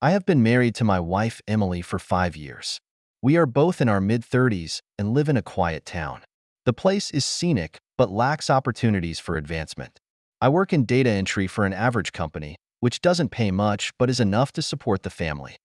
I have been married to my wife Emily for 5 years. We are both in our mid-30s and live in a quiet town. The place is scenic but lacks opportunities for advancement. I work in data entry for an average company, which doesn't pay much but is enough to support the family.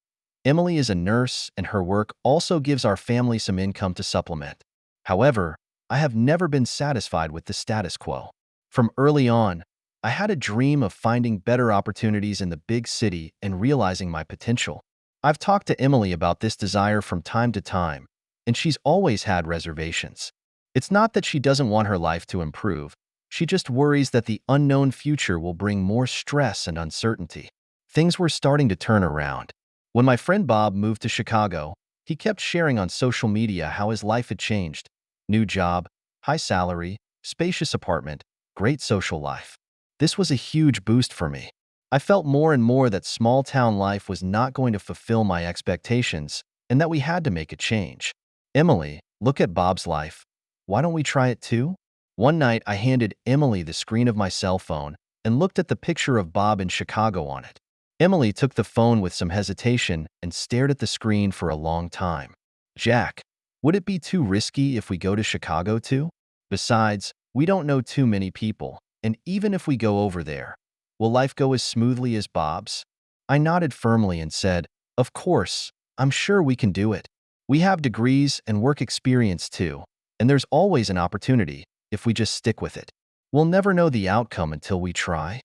Emily is a nurse, and her work also gives our family some income to supplement. However, I have never been satisfied with the status quo. From early on, I had a dream of finding better opportunities in the big city and realizing my potential. I've talked to Emily about this desire from time to time, and she's always had reservations. It's not that she doesn't want her life to improve, she just worries that the unknown future will bring more stress and uncertainty. Things were starting to turn around. When my friend Bob moved to Chicago, he kept sharing on social media how his life had changed. New job, high salary, spacious apartment, great social life. This was a huge boost for me. I felt more and more that small-town life was not going to fulfill my expectations and that we had to make a change. Emily, look at Bob's life. Why don't we try it too? One night, I handed Emily the screen of my cell phone and looked at the picture of Bob in Chicago on it. Emily took the phone with some hesitation and stared at the screen for a long time. Jack, would it be too risky if we go to Chicago too? Besides, we don't know too many people, and even if we go over there, will life go as smoothly as Bob's? I nodded firmly and said, of course, I'm sure we can do it. We have degrees and work experience too, and there's always an opportunity if we just stick with it. We'll never know the outcome until we try.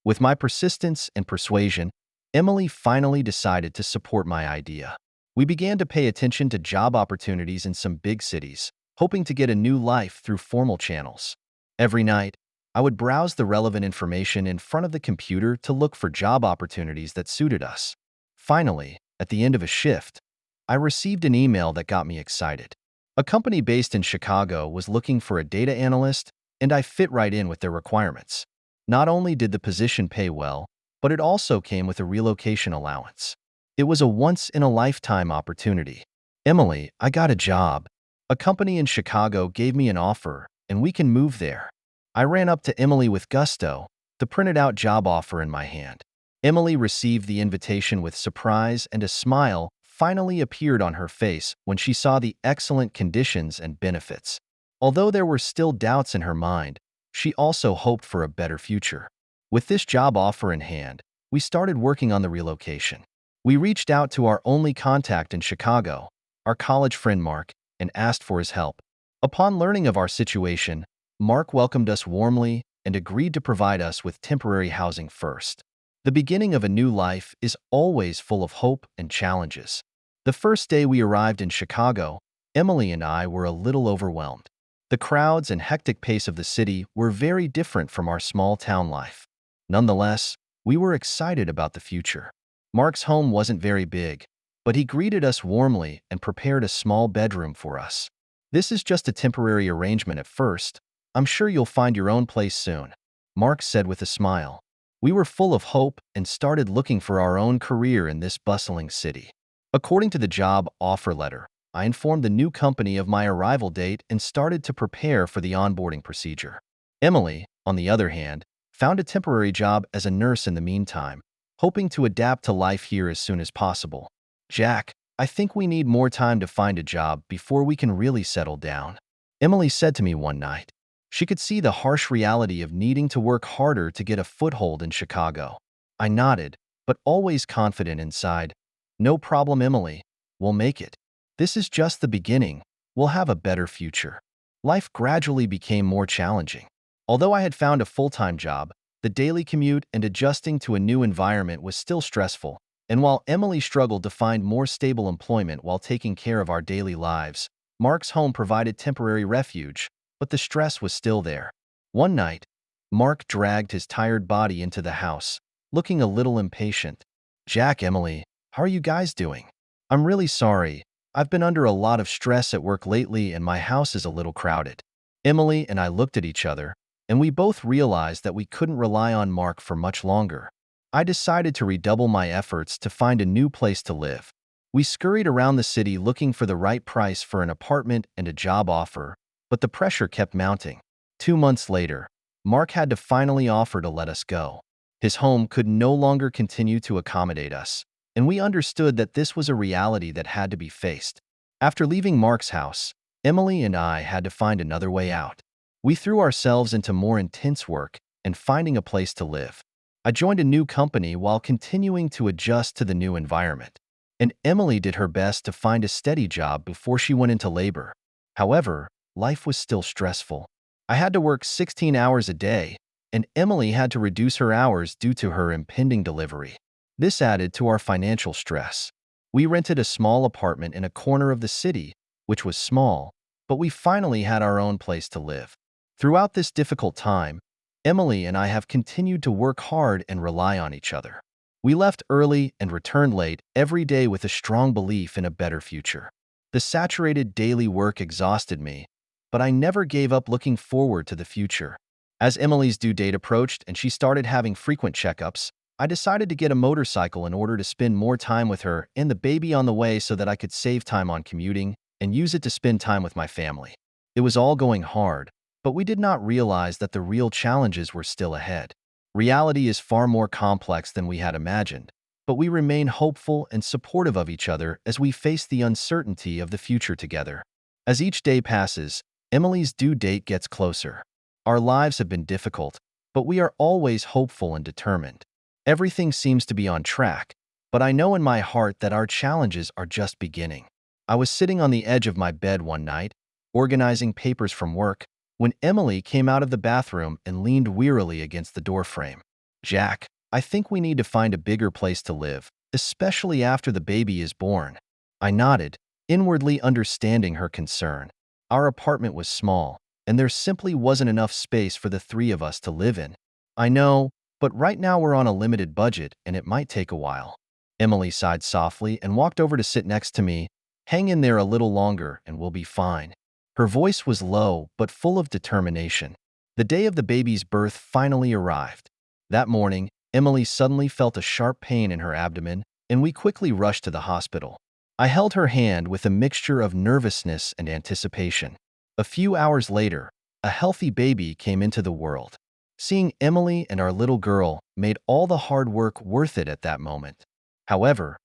With my persistence and persuasion, Emily finally decided to support my idea. We began to pay attention to job opportunities in some big cities, hoping to get a new life through formal channels. Every night, I would browse the relevant information in front of the computer to look for job opportunities that suited us. Finally, at the end of a shift, I received an email that got me excited. A company based in Chicago was looking for a data analyst, and I fit right in with their requirements. Not only did the position pay well, but it also came with a relocation allowance. It was a once-in-a-lifetime opportunity. Emily, I got a job. A company in Chicago gave me an offer, and we can move there. I ran up to Emily with gusto, the printed-out job offer in my hand. Emily received the invitation with surprise, and a smile finally appeared on her face when she saw the excellent conditions and benefits. Although there were still doubts in her mind, she also hoped for a better future. With this job offer in hand, we started working on the relocation. We reached out to our only contact in Chicago, our college friend Mark, and asked for his help. Upon learning of our situation, Mark welcomed us warmly and agreed to provide us with temporary housing first. The beginning of a new life is always full of hope and challenges. The first day we arrived in Chicago, Emily and I were a little overwhelmed. The crowds and hectic pace of the city were very different from our small-town life. Nonetheless, we were excited about the future. Mark's home wasn't very big, but he greeted us warmly and prepared a small bedroom for us. This is just a temporary arrangement at first. I'm sure you'll find your own place soon, Mark said with a smile. We were full of hope and started looking for our own career in this bustling city. According to the job offer letter, I informed the new company of my arrival date and started to prepare for the onboarding procedure. Emily, on the other hand, found a temporary job as a nurse in the meantime, hoping to adapt to life here as soon as possible. Jack, I think we need more time to find a job before we can really settle down, Emily said to me one night. She could see the harsh reality of needing to work harder to get a foothold in Chicago. I nodded, but always confident inside. No problem, Emily. We'll make it. This is just the beginning. We'll have a better future. Life gradually became more challenging. Although I had found a full-time job, the daily commute and adjusting to a new environment was still stressful, and while Emily struggled to find more stable employment while taking care of our daily lives, Mark's home provided temporary refuge, but the stress was still there. One night, Mark dragged his tired body into the house, looking a little impatient. Jack, Emily, how are you guys doing? I'm really sorry. I've been under a lot of stress at work lately and my house is a little crowded. Emily and I looked at each other, and we both realized that we couldn't rely on Mark for much longer. I decided to redouble my efforts to find a new place to live. We scurried around the city looking for the right price for an apartment and a job offer, but the pressure kept mounting. 2 months later, Mark had to finally offer to let us go. His home could no longer continue to accommodate us, and we understood that this was a reality that had to be faced. After leaving Mark's house, Emily and I had to find another way out. We threw ourselves into more intense work and finding a place to live. I joined a new company while continuing to adjust to the new environment, and Emily did her best to find a steady job before she went into labor. However, life was still stressful. I had to work 16 hours a day, and Emily had to reduce her hours due to her impending delivery. This added to our financial stress. We rented a small apartment in a corner of the city, which was small, but we finally had our own place to live. Throughout this difficult time, Emily and I have continued to work hard and rely on each other. We left early and returned late every day with a strong belief in a better future. The saturated daily work exhausted me, but I never gave up looking forward to the future. As Emily's due date approached and she started having frequent checkups, I decided to get a motorcycle in order to spend more time with her and the baby on the way so that I could save time on commuting and use it to spend time with my family. It was all going hard, but we did not realize that the real challenges were still ahead. Reality is far more complex than we had imagined, but we remain hopeful and supportive of each other as we face the uncertainty of the future together. As each day passes, Emily's due date gets closer. Our lives have been difficult, but we are always hopeful and determined. Everything seems to be on track, but I know in my heart that our challenges are just beginning. I was sitting on the edge of my bed one night, organizing papers from work, when Emily came out of the bathroom and leaned wearily against the doorframe. "Jack, I think we need to find a bigger place to live, especially after the baby is born." I nodded, inwardly understanding her concern. Our apartment was small, and there simply wasn't enough space for the three of us to live in. "I know, but right now we're on a limited budget and it might take a while." Emily sighed softly and walked over to sit next to me. "Hang in there a little longer and we'll be fine." Her voice was low but full of determination. The day of the baby's birth finally arrived. That morning, Emily suddenly felt a sharp pain in her abdomen, and we quickly rushed to the hospital. I held her hand with a mixture of nervousness and anticipation. A few hours later, a healthy baby came into the world. Seeing Emily and our little girl made all the hard work worth it at that moment. However,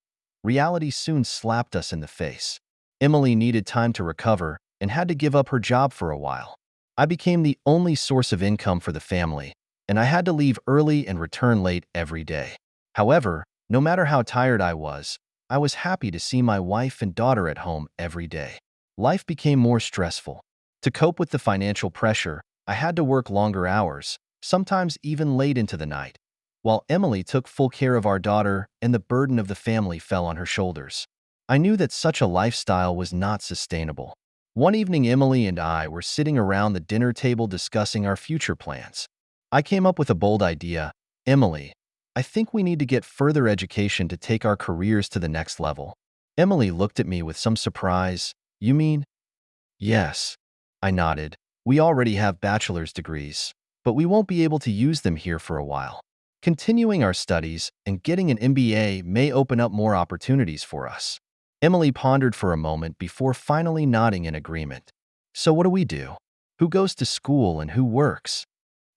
reality soon slapped us in the face. Emily needed time to recover and had to give up her job for a while. I became the only source of income for the family, and I had to leave early and return late every day. However, no matter how tired I was happy to see my wife and daughter at home every day. Life became more stressful. To cope with the financial pressure, I had to work longer hours, sometimes even late into the night, while Emily took full care of our daughter and the burden of the family fell on her shoulders. I knew that such a lifestyle was not sustainable. One evening, Emily and I were sitting around the dinner table discussing our future plans. I came up with a bold idea. "Emily, I think we need to get further education to take our careers to the next level." Emily looked at me with some surprise. "You mean?" "Yes." I nodded. "We already have bachelor's degrees, but we won't be able to use them here for a while. Continuing our studies and getting an MBA may open up more opportunities for us." Emily pondered for a moment before finally nodding in agreement. "So what do we do? Who goes to school and who works?"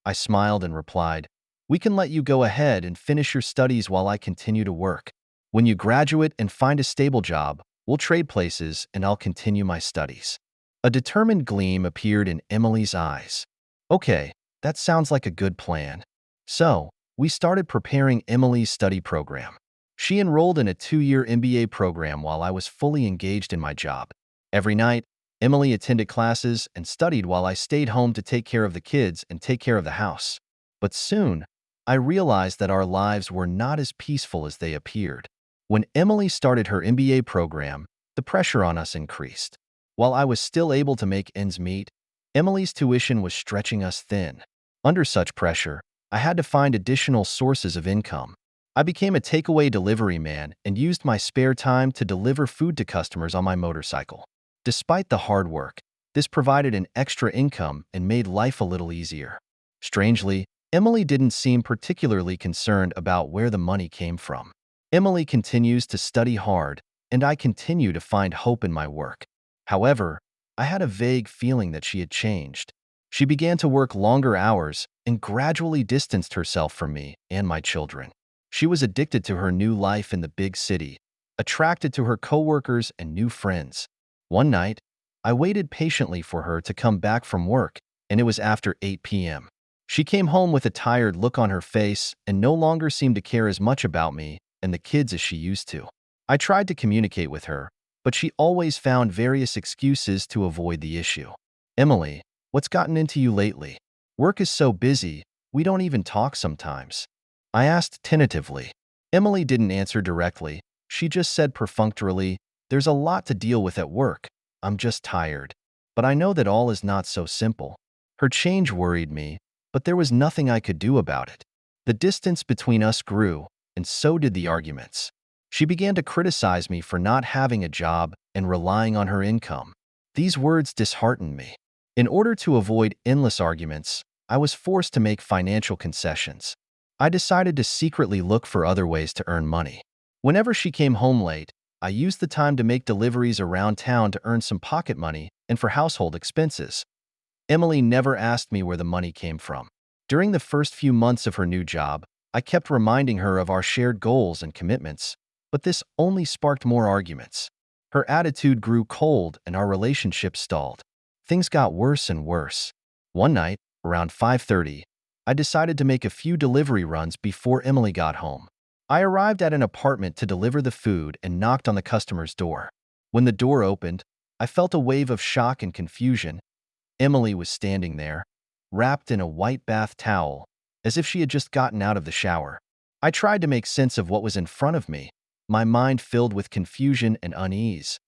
I smiled and replied, "We can let you go ahead and finish your studies while I continue to work. When you graduate and find a stable job, we'll trade places and I'll continue my studies." A determined gleam appeared in Emily's eyes. "Okay, that sounds like a good plan." So, we started preparing Emily's study program. She enrolled in a 2-year MBA program while I was fully engaged in my job. Every night, Emily attended classes and studied while I stayed home to take care of the kids and take care of the house. But soon, I realized that our lives were not as peaceful as they appeared. When Emily started her MBA program, the pressure on us increased. While I was still able to make ends meet, Emily's tuition was stretching us thin. Under such pressure, I had to find additional sources of income. I became a takeaway delivery man and used my spare time to deliver food to customers on my motorcycle. Despite the hard work, this provided an extra income and made life a little easier. Strangely, Emily didn't seem particularly concerned about where the money came from. Emily continues to study hard, and I continue to find hope in my work. However, I had a vague feeling that she had changed. She began to work longer hours and gradually distanced herself from me and my children. She was addicted to her new life in the big city, attracted to her coworkers and new friends. One night, I waited patiently for her to come back from work, and it was after 8 p.m. She came home with a tired look on her face and no longer seemed to care as much about me and the kids as she used to. I tried to communicate with her, but she always found various excuses to avoid the issue. Emily, what's gotten into you lately? Work is so busy, we don't even talk sometimes. I asked tentatively. Emily didn't answer directly. She just said perfunctorily, there's a lot to deal with at work. I'm just tired. But I know that all is not so simple. Her change worried me, but there was nothing I could do about it. The distance between us grew, and so did the arguments. She began to criticize me for not having a job and relying on her income. These words disheartened me. In order to avoid endless arguments, I was forced to make financial concessions. I decided to secretly look for other ways to earn money. Whenever she came home late, I used the time to make deliveries around town to earn some pocket money and for household expenses. Emily never asked me where the money came from. During the first few months of her new job, I kept reminding her of our shared goals and commitments, but this only sparked more arguments. Her attitude grew cold and our relationship stalled. Things got worse and worse. One night, around 5:30, I decided to make a few delivery runs before Emily got home. I arrived at an apartment to deliver the food and knocked on the customer's door. When the door opened, I felt a wave of shock and confusion. Emily was standing there, wrapped in a white bath towel, as if she had just gotten out of the shower. I tried to make sense of what was in front of me, my mind filled with confusion and unease.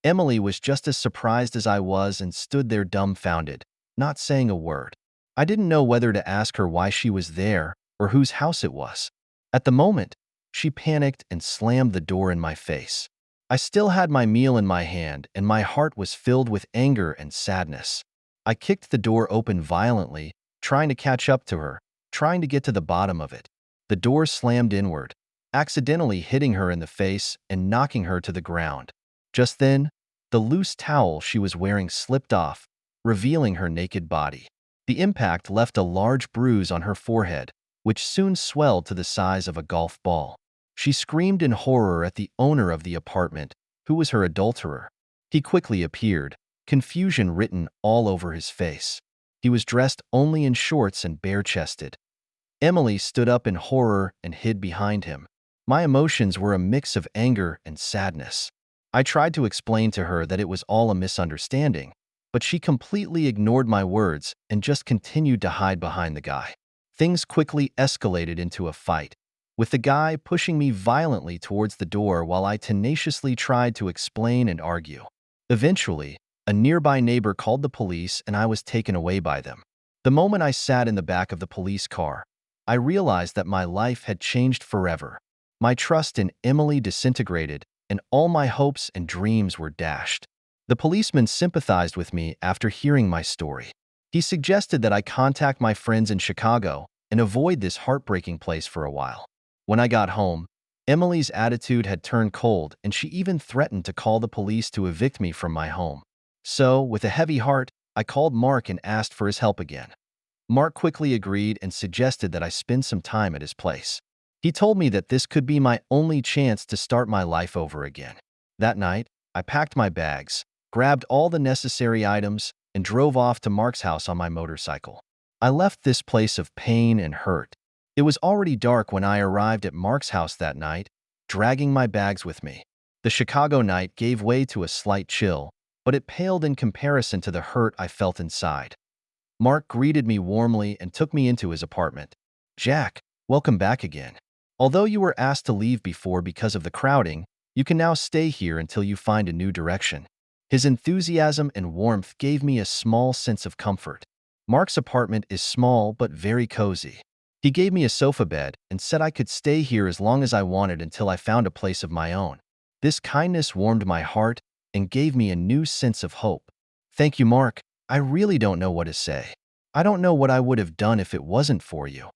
Emily was just as surprised as I was and stood there dumbfounded, not saying a word. I didn't know whether to ask her why she was there or whose house it was. At the moment, she panicked and slammed the door in my face. I still had my meal in my hand and my heart was filled with anger and sadness. I kicked the door open violently, trying to catch up to her, trying to get to the bottom of it. The door slammed inward, accidentally hitting her in the face and knocking her to the ground. Just then, the loose towel she was wearing slipped off, revealing her naked body. The impact left a large bruise on her forehead, which soon swelled to the size of a golf ball. She screamed in horror at the owner of the apartment, who was her adulterer. He quickly appeared, confusion written all over his face. He was dressed only in shorts and bare-chested. Emily stood up in horror and hid behind him. My emotions were a mix of anger and sadness. I tried to explain to her that it was all a misunderstanding, but she completely ignored my words and just continued to hide behind the guy. Things quickly escalated into a fight, with the guy pushing me violently towards the door while I tenaciously tried to explain and argue. Eventually, a nearby neighbor called the police and I was taken away by them. The moment I sat in the back of the police car, I realized that my life had changed forever. My trust in Emily disintegrated, and all my hopes and dreams were dashed. The policeman sympathized with me after hearing my story. He suggested that I contact my friends in Chicago and avoid this heartbreaking place for a while. When I got home, Emily's attitude had turned cold and she even threatened to call the police to evict me from my home. So, with a heavy heart, I called Mark and asked for his help again. Mark quickly agreed and suggested that I spend some time at his place. He told me that this could be my only chance to start my life over again. That night, I packed my bags, grabbed all the necessary items, and drove off to Mark's house on my motorcycle. I left this place of pain and hurt. It was already dark when I arrived at Mark's house that night, dragging my bags with me. The Chicago night gave way to a slight chill, but it paled in comparison to the hurt I felt inside. Mark greeted me warmly and took me into his apartment. "Jack, welcome back again. Although you were asked to leave before because of the crowding, you can now stay here until you find a new direction." His enthusiasm and warmth gave me a small sense of comfort. Mark's apartment is small but very cozy. He gave me a sofa bed and said I could stay here as long as I wanted until I found a place of my own. This kindness warmed my heart and gave me a new sense of hope. "Thank you, Mark. I really don't know what to say. I don't know what I would have done if it wasn't for you."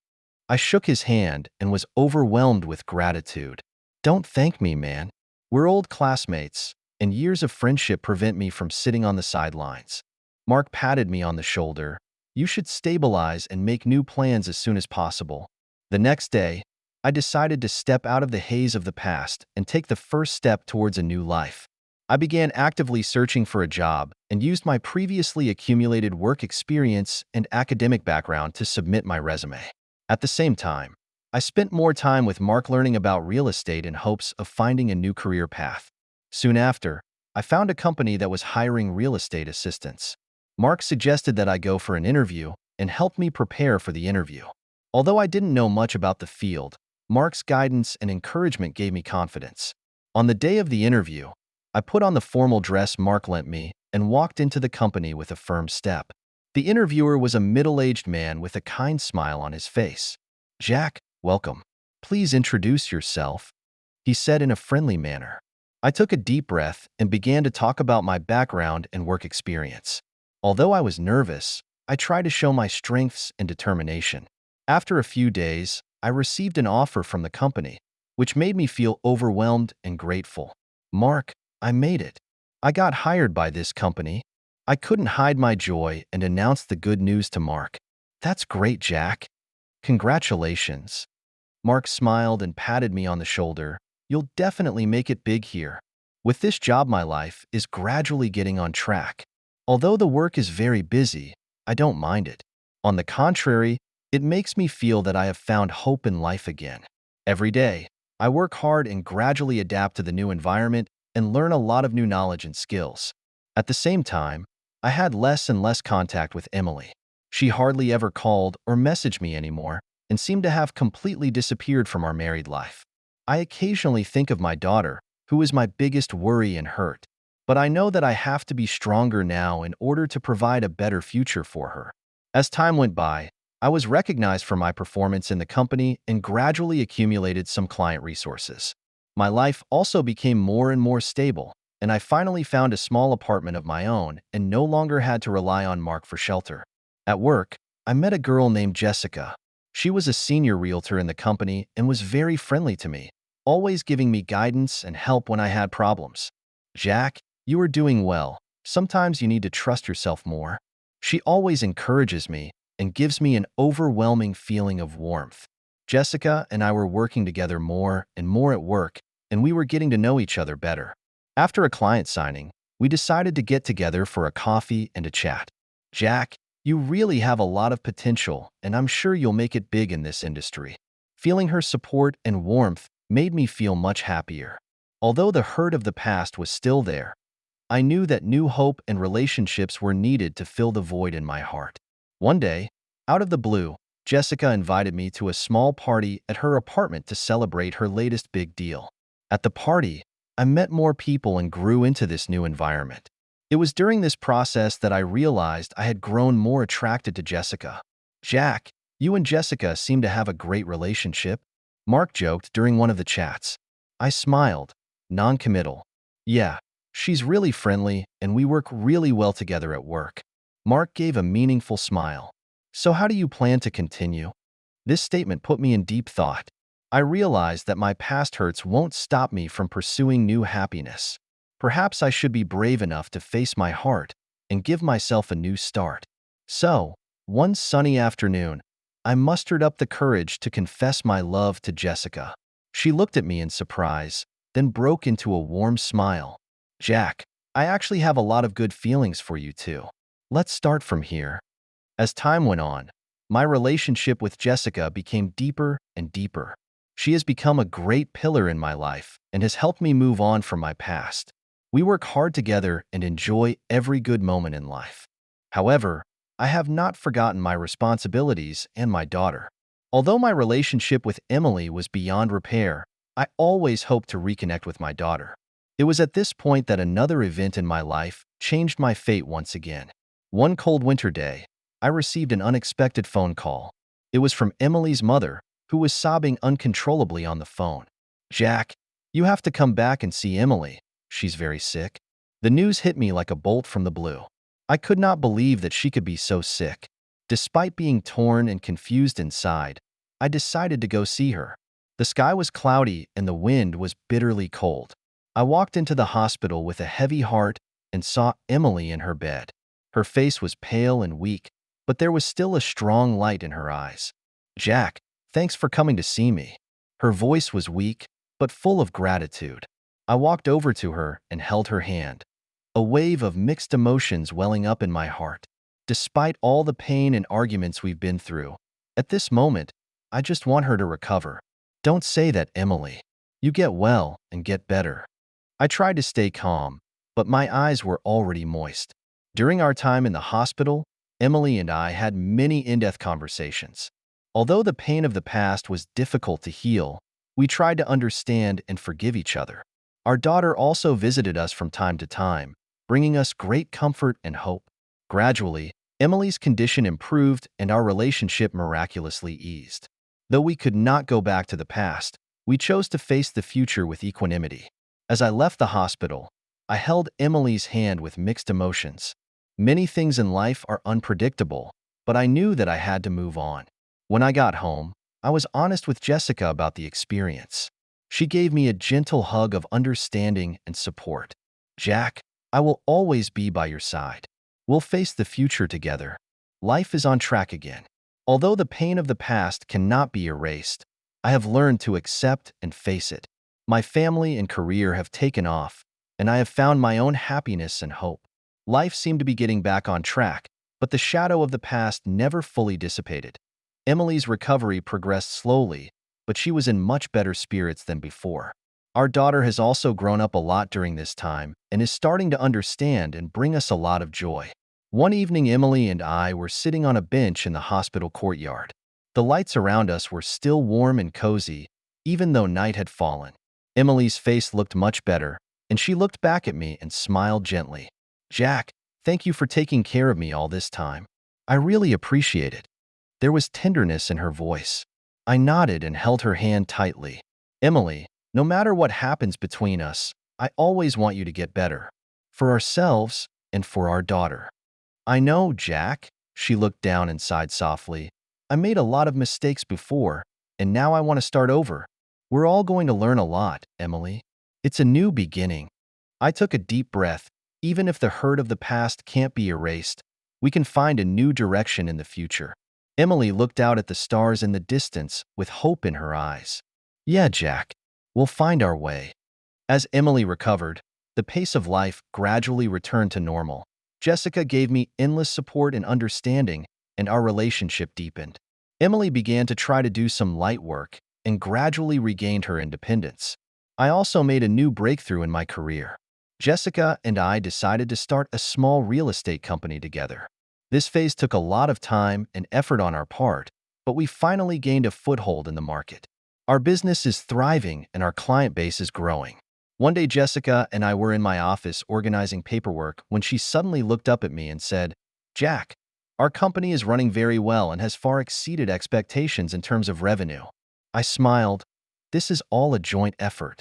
I shook his hand and was overwhelmed with gratitude. "Don't thank me, man. We're old classmates, and years of friendship prevent me from sitting on the sidelines." Mark patted me on the shoulder. "You should stabilize and make new plans as soon as possible." The next day, I decided to step out of the haze of the past and take the first step towards a new life. I began actively searching for a job and used my previously accumulated work experience and academic background to submit my resume. At the same time, I spent more time with Mark learning about real estate in hopes of finding a new career path. Soon after, I found a company that was hiring real estate assistants. Mark suggested that I go for an interview and helped me prepare for the interview. Although I didn't know much about the field, Mark's guidance and encouragement gave me confidence. On the day of the interview, I put on the formal dress Mark lent me and walked into the company with a firm step. The interviewer was a middle-aged man with a kind smile on his face. "Jack, welcome. Please introduce yourself," he said in a friendly manner. I took a deep breath and began to talk about my background and work experience. Although I was nervous, I tried to show my strengths and determination. After a few days, I received an offer from the company, which made me feel overwhelmed and grateful. "Mark, I made it. I got hired by this company." I couldn't hide my joy and announced the good news to Mark. "That's great, Jack. Congratulations." Mark smiled and patted me on the shoulder. "You'll definitely make it big here. With this job, my life is gradually getting on track. Although the work is very busy, I don't mind it. On the contrary, it makes me feel that I have found hope in life again. Every day, I work hard and gradually adapt to the new environment and learn a lot of new knowledge and skills." At the same time, I had less and less contact with Emily. She hardly ever called or messaged me anymore and seemed to have completely disappeared from our married life. I occasionally think of my daughter, who is my biggest worry and hurt, but I know that I have to be stronger now in order to provide a better future for her. As time went by, I was recognized for my performance in the company and gradually accumulated some client resources. My life also became more and more stable, and I finally found a small apartment of my own and no longer had to rely on Mark for shelter. At work, I met a girl named Jessica. She was a senior realtor in the company and was very friendly to me, always giving me guidance and help when I had problems. "Jack, you are doing well. Sometimes you need to trust yourself more." She always encourages me and gives me an overwhelming feeling of warmth. Jessica and I were working together more and more at work, and we were getting to know each other better. After a client signing, we decided to get together for a coffee and a chat. "Jack, you really have a lot of potential, and I'm sure you'll make it big in this industry." Feeling her support and warmth made me feel much happier. Although the hurt of the past was still there, I knew that new hope and relationships were needed to fill the void in my heart. One day, out of the blue, Jessica invited me to a small party at her apartment to celebrate her latest big deal. At the party, I met more people and grew into this new environment. It was during this process that I realized I had grown more attracted to Jessica. "Jack, you and Jessica seem to have a great relationship," Mark joked during one of the chats. I smiled, non-committal. "Yeah, she's really friendly and we work really well together at work." Mark gave a meaningful smile. "So how do you plan to continue?" This statement put me in deep thought. I realized that my past hurts won't stop me from pursuing new happiness. Perhaps I should be brave enough to face my heart and give myself a new start. So, one sunny afternoon, I mustered up the courage to confess my love to Jessica. She looked at me in surprise, then broke into a warm smile. "Jack, I actually have a lot of good feelings for you too. Let's start from here." As time went on, my relationship with Jessica became deeper and deeper. She has become a great pillar in my life and has helped me move on from my past. We work hard together and enjoy every good moment in life. However, I have not forgotten my responsibilities and my daughter. Although my relationship with Emily was beyond repair, I always hoped to reconnect with my daughter. It was at this point that another event in my life changed my fate once again. One cold winter day, I received an unexpected phone call. It was from Emily's mother, who was sobbing uncontrollably on the phone. "Jack, you have to come back and see Emily. She's very sick." The news hit me like a bolt from the blue. I could not believe that she could be so sick. Despite being torn and confused inside, I decided to go see her. The sky was cloudy and the wind was bitterly cold. I walked into the hospital with a heavy heart and saw Emily in her bed. Her face was pale and weak, but there was still a strong light in her eyes. "Jack, thanks for coming to see me." Her voice was weak, but full of gratitude. I walked over to her and held her hand, a wave of mixed emotions welling up in my heart. Despite all the pain and arguments we've been through, at this moment, I just want her to recover. Don't say that, Emily. You get well and get better. I tried to stay calm, but my eyes were already moist. During our time in the hospital, Emily and I had many in-depth conversations. Although the pain of the past was difficult to heal, we tried to understand and forgive each other. Our daughter also visited us from time to time, bringing us great comfort and hope. Gradually, Emily's condition improved and our relationship miraculously eased. Though we could not go back to the past, we chose to face the future with equanimity. As I left the hospital, I held Emily's hand with mixed emotions. Many things in life are unpredictable, but I knew that I had to move on. When I got home, I was honest with Jessica about the experience. She gave me a gentle hug of understanding and support. Jack, I will always be by your side. We'll face the future together. Life is on track again. Although the pain of the past cannot be erased, I have learned to accept and face it. My family and career have taken off, and I have found my own happiness and hope. Life seemed to be getting back on track, but the shadow of the past never fully dissipated. Emily's recovery progressed slowly, but she was in much better spirits than before. Our daughter has also grown up a lot during this time and is starting to understand and bring us a lot of joy. One evening, Emily and I were sitting on a bench in the hospital courtyard. The lights around us were still warm and cozy, even though night had fallen. Emily's face looked much better, and she looked back at me and smiled gently. Jack, thank you for taking care of me all this time. I really appreciate it. There was tenderness in her voice. I nodded and held her hand tightly. Emily, no matter what happens between us, I always want you to get better. For ourselves and for our daughter. I know, Jack. She looked down and sighed softly. I made a lot of mistakes before, and now I want to start over. We're all going to learn a lot, Emily. It's a new beginning. I took a deep breath. Even if the hurt of the past can't be erased, we can find a new direction in the future. Emily looked out at the stars in the distance with hope in her eyes. Yeah, Jack, we'll find our way. As Emily recovered, the pace of life gradually returned to normal. Jessica gave me endless support and understanding, and our relationship deepened. Emily began to try to do some light work and gradually regained her independence. I also made a new breakthrough in my career. Jessica and I decided to start a small real estate company together. This phase took a lot of time and effort on our part, but we finally gained a foothold in the market. Our business is thriving and our client base is growing. One day, Jessica and I were in my office organizing paperwork when she suddenly looked up at me and said, Jack, our company is running very well and has far exceeded expectations in terms of revenue. I smiled. This is all a joint effort.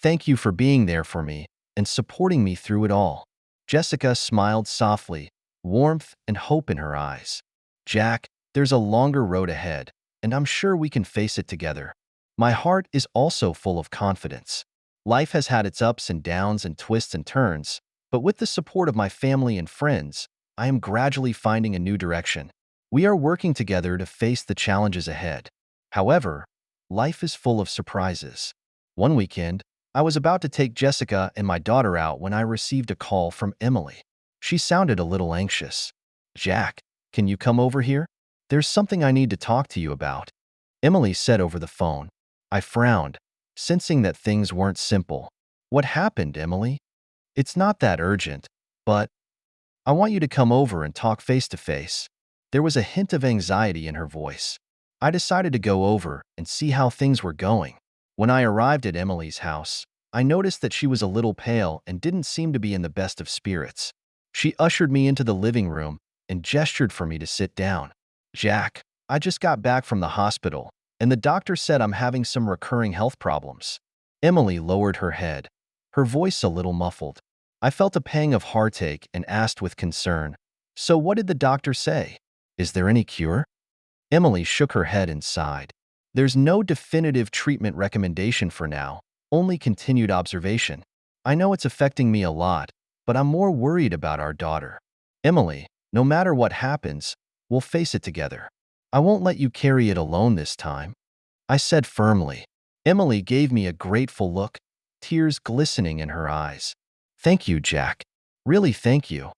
Thank you for being there for me and supporting me through it all. Jessica smiled softly, warmth and hope in her eyes. Jack, there's a longer road ahead, and I'm sure we can face it together. My heart is also full of confidence. Life has had its ups and downs and twists and turns, but with the support of my family and friends, I am gradually finding a new direction. We are working together to face the challenges ahead. However, life is full of surprises. One weekend, I was about to take Jessica and my daughter out when I received a call from Emily. She sounded a little anxious. Jack, can you come over here? There's something I need to talk to you about. Emily said over the phone. I frowned, sensing that things weren't simple. What happened, Emily? It's not that urgent, but I want you to come over and talk face to face. There was a hint of anxiety in her voice. I decided to go over and see how things were going. When I arrived at Emily's house, I noticed that she was a little pale and didn't seem to be in the best of spirits. She ushered me into the living room and gestured for me to sit down. Jack, I just got back from the hospital, and the doctor said I'm having some recurring health problems. Emily lowered her head, her voice a little muffled. I felt a pang of heartache and asked with concern, So what did the doctor say? Is there any cure? Emily shook her head and sighed. There's no definitive treatment recommendation for now, only continued observation. I know it's affecting me a lot, but I'm more worried about our daughter. Emily, no matter what happens, we'll face it together. I won't let you carry it alone this time. I said firmly. Emily gave me a grateful look, tears glistening in her eyes. Thank you, Jack. Really, thank you.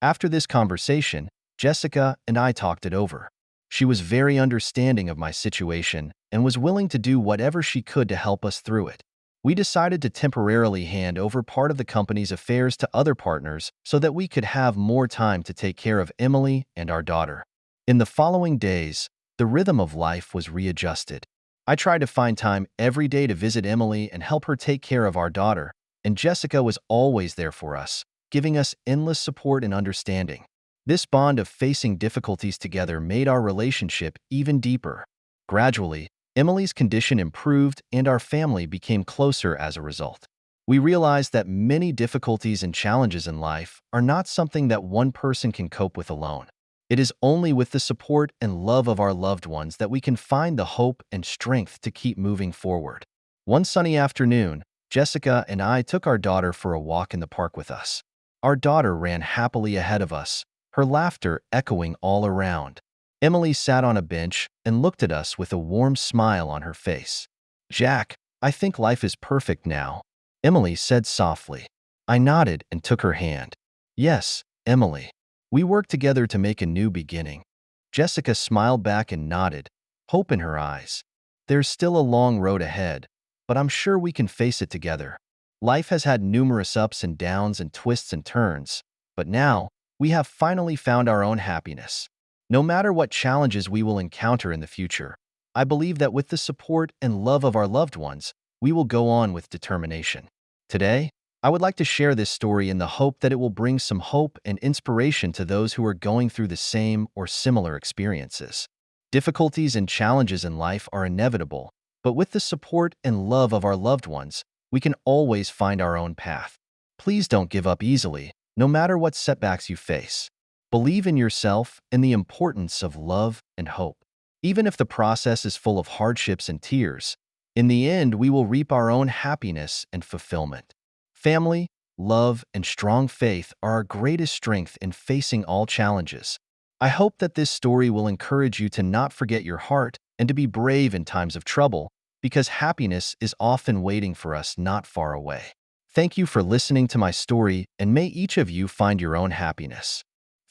After this conversation, Jessica and I talked it over. She was very understanding of my situation and was willing to do whatever she could to help us through it. We decided to temporarily hand over part of the company's affairs to other partners so that we could have more time to take care of Emily and our daughter. In the following days, the rhythm of life was readjusted. I tried to find time every day to visit Emily and help her take care of our daughter, and Jessica was always there for us, giving us endless support and understanding. This bond of facing difficulties together made our relationship even deeper. Gradually, Emily's condition improved and our family became closer as a result. We realized that many difficulties and challenges in life are not something that one person can cope with alone. It is only with the support and love of our loved ones that we can find the hope and strength to keep moving forward. One sunny afternoon, Jessica and I took our daughter for a walk in the park with us. Our daughter ran happily ahead of us, her laughter echoing all around. Emily sat on a bench and looked at us with a warm smile on her face. "Jack, I think life is perfect now," Emily said softly. I nodded and took her hand. "Yes, Emily. We work together to make a new beginning." Jessica smiled back and nodded, hope in her eyes. "There's still a long road ahead, but I'm sure we can face it together. Life has had numerous ups and downs and twists and turns, but now we have finally found our own happiness. No matter what challenges we will encounter in the future, I believe that with the support and love of our loved ones, we will go on with determination." Today, I would like to share this story in the hope that it will bring some hope and inspiration to those who are going through the same or similar experiences. Difficulties and challenges in life are inevitable, but with the support and love of our loved ones, we can always find our own path. Please don't give up easily, no matter what setbacks you face. Believe in yourself and the importance of love and hope. Even if the process is full of hardships and tears, in the end we will reap our own happiness and fulfillment. Family, love, and strong faith are our greatest strength in facing all challenges. I hope that this story will encourage you to not forget your heart and to be brave in times of trouble, because happiness is often waiting for us not far away. Thank you for listening to my story, and may each of you find your own happiness.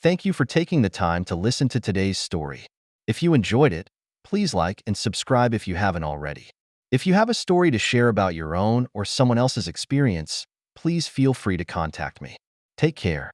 Thank you for taking the time to listen to today's story. If you enjoyed it, please like and subscribe if you haven't already. If you have a story to share about your own or someone else's experience, please feel free to contact me. Take care.